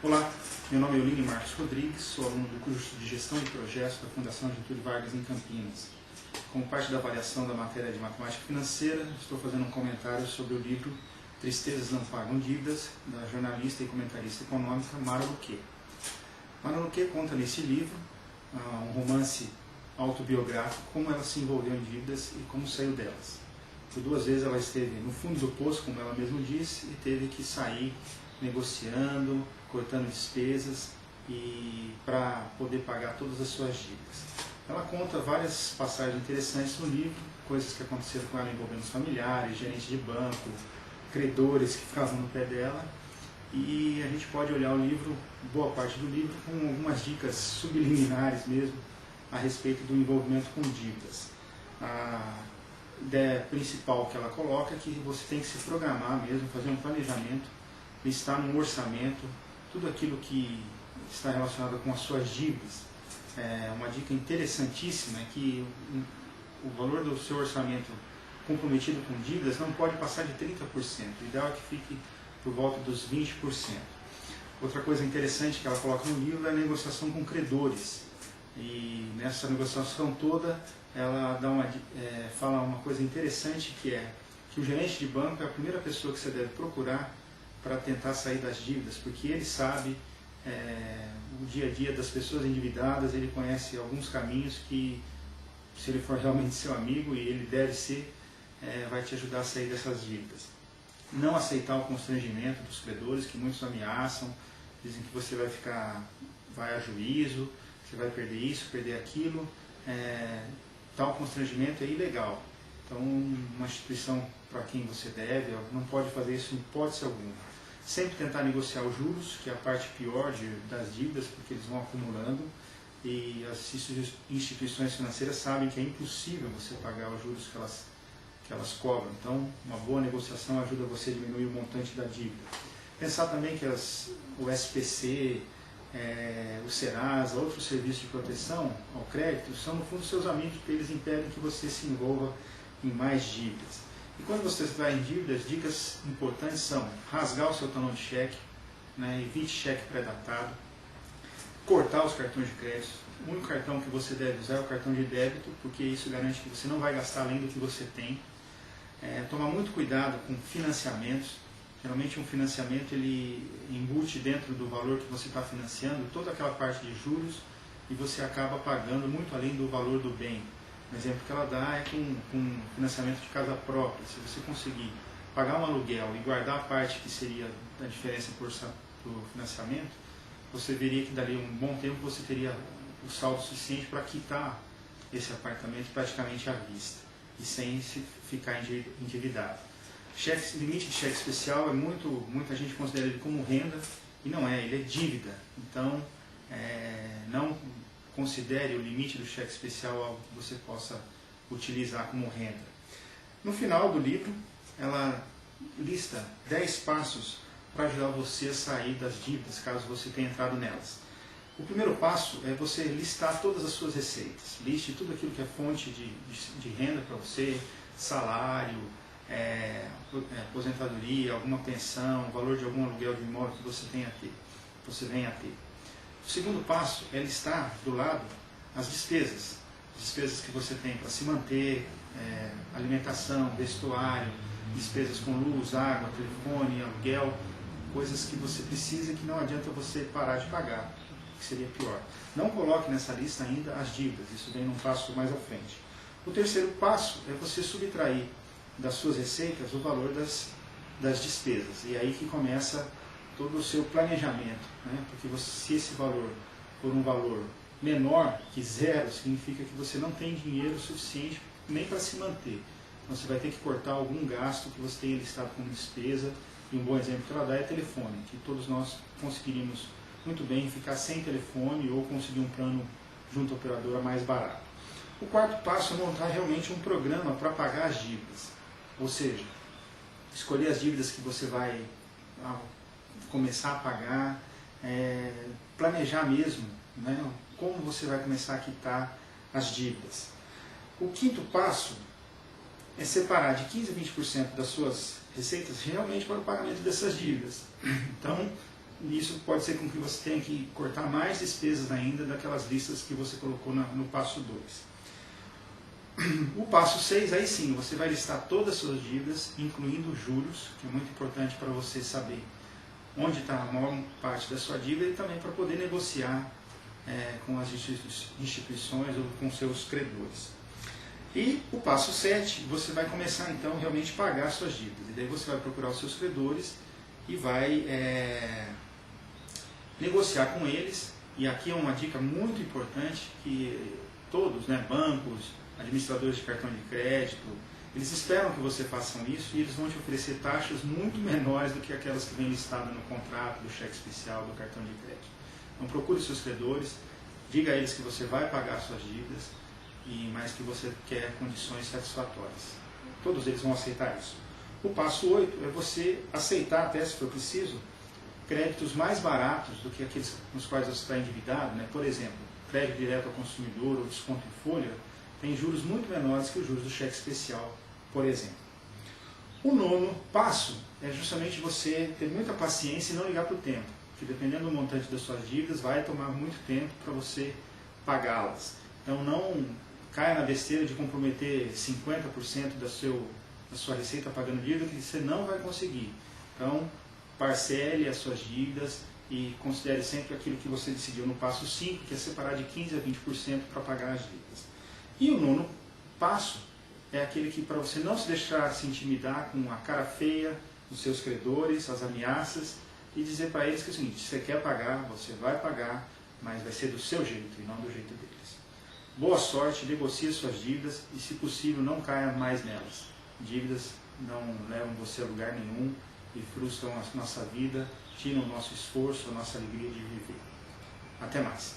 Olá, meu nome é Euline Marcos Rodrigues, sou aluno do curso de Gestão de Projetos da Fundação Getúlio Vargas em Campinas. Como parte da avaliação da matéria de Matemática Financeira, estou fazendo um comentário sobre o livro Tristezas Não Pagam Dívidas, da jornalista e comentarista econômica Mara Luque. Mara Luque conta nesse livro um romance autobiográfico, como ela se envolveu em dívidas e como saiu delas. Por 2 vezes ela esteve no fundo do poço, como ela mesma disse, e teve que sair negociando, cortando despesas e para poder pagar todas as suas dívidas. Ela conta várias passagens interessantes no livro, coisas que aconteceram com ela envolvendo os familiares, gerentes de banco, credores que ficavam no pé dela, e a gente pode olhar o livro, boa parte do livro, com algumas dicas subliminares mesmo a respeito do envolvimento com dívidas. A ideia principal que ela coloca é que você tem que se programar mesmo, fazer um planejamento, listar num orçamento tudo aquilo que está relacionado com as suas dívidas. Uma dica interessantíssima é que o valor do seu orçamento comprometido com dívidas não pode passar de 30%. O ideal é que fique por volta dos 20%. Outra coisa interessante que ela coloca no livro é a negociação com credores. E nessa negociação toda, ela fala uma coisa interessante, que é que o gerente de banco é a primeira pessoa que você deve procurar para tentar sair das dívidas, porque ele sabe o dia a dia das pessoas endividadas, ele conhece alguns caminhos que, se ele for realmente seu amigo, e ele deve ser, vai te ajudar a sair dessas dívidas. Não aceitar o constrangimento dos credores, que muitos ameaçam, dizem que você vai a juízo, você vai perder isso, perder aquilo. Tal constrangimento é ilegal. Então, uma instituição para quem você deve não pode fazer isso em hipótese alguma. Sempre tentar negociar os juros, que é a parte pior das dívidas, porque eles vão acumulando, e as instituições financeiras sabem que é impossível você pagar os juros que elas cobram. Então, uma boa negociação ajuda você a diminuir o montante da dívida. Pensar também que o SPC, o Serasa, outros serviços de proteção ao crédito, são no fundo seus amigos, porque eles impedem que você se envolva em mais dívidas. E quando você está em dívidas, dicas importantes são rasgar o seu talão de cheque, evite cheque pré-datado, cortar os cartões de crédito. O único cartão que você deve usar é o cartão de débito, porque isso garante que você não vai gastar além do que você tem. Tomar muito cuidado com financiamentos. Geralmente um financiamento ele embute dentro do valor que você está financiando toda aquela parte de juros, e você acaba pagando muito além do valor do bem. Um exemplo que ela dá é com financiamento de casa própria. Se você conseguir pagar um aluguel e guardar a parte que seria da diferença por financiamento, você veria que dali um bom tempo você teria o saldo suficiente para quitar esse apartamento praticamente à vista e sem se ficar endividado. Limite de cheque especial muita gente considera ele como renda, e não é, ele é dívida. Então, não considere o limite do cheque especial algo que você possa utilizar como renda. No final do livro, ela lista 10 passos para ajudar você a sair das dívidas, caso você tenha entrado nelas. O primeiro passo é você listar todas as suas receitas. Liste tudo aquilo que é fonte de renda para você, salário, aposentadoria, alguma pensão, valor de algum aluguel de imóvel que você venha a ter. O segundo passo é listar do lado as despesas que você tem para se manter, alimentação, vestuário, despesas com luz, água, telefone, aluguel, coisas que você precisa e que não adianta você parar de pagar, que seria pior. Não coloque nessa lista ainda as dívidas, isso vem num passo mais à frente. O terceiro passo é você subtrair das suas receitas o valor das despesas, e aí que começa todo o seu planejamento, porque se esse valor for um valor menor que zero, significa que você não tem dinheiro suficiente nem para se manter. Então você vai ter que cortar algum gasto que você tenha listado como despesa, e um bom exemplo que ela dá é telefone, que todos nós conseguiríamos muito bem ficar sem telefone ou conseguir um plano junto à operadora mais barato. O quarto passo é montar realmente um programa para pagar as dívidas, ou seja, escolher as dívidas que você vai começar a pagar, planejar mesmo, como você vai começar a quitar as dívidas. O quinto passo é separar de 15% a 20% das suas receitas realmente para o pagamento dessas dívidas. Então, isso pode ser com que você tenha que cortar mais despesas ainda daquelas listas que você colocou no passo 2. O passo 6, aí sim, você vai listar todas as suas dívidas, incluindo juros, que é muito importante para você saber onde está a maior parte da sua dívida e também para poder negociar com as instituições ou com seus credores. E o passo 7, você vai começar então realmente a pagar as suas dívidas. E daí você vai procurar os seus credores e vai negociar com eles. E aqui é uma dica muito importante que todos, bancos, administradores de cartão de crédito, eles esperam que você faça isso e eles vão te oferecer taxas muito menores do que aquelas que vêm listadas no contrato do cheque especial do cartão de crédito. Então procure seus credores, diga a eles que você vai pagar as suas dívidas, mas que você quer condições satisfatórias. Todos eles vão aceitar isso. O passo 8 é você aceitar, até se for preciso, créditos mais baratos do que aqueles nos quais você está endividado. Por exemplo, crédito direto ao consumidor ou desconto em folha tem juros muito menores que os juros do cheque especial, por exemplo. O 9º passo é justamente você ter muita paciência e não ligar para o tempo, que dependendo do montante das suas dívidas vai tomar muito tempo para você pagá-las. Então não caia na besteira de comprometer 50% da sua receita pagando dívida, que você não vai conseguir. Então parcele as suas dívidas e considere sempre aquilo que você decidiu no passo 5, que é separar de 15% a 20% para pagar as dívidas. E o 9º passo é aquele que, para você não se deixar se intimidar com a cara feia dos seus credores, as ameaças, e dizer para eles que é o seguinte: se você quer pagar, você vai pagar, mas vai ser do seu jeito e não do jeito deles. Boa sorte, negocie suas dívidas e, se possível, não caia mais nelas. Dívidas não levam você a lugar nenhum e frustram a nossa vida, tiram o nosso esforço, a nossa alegria de viver. Até mais.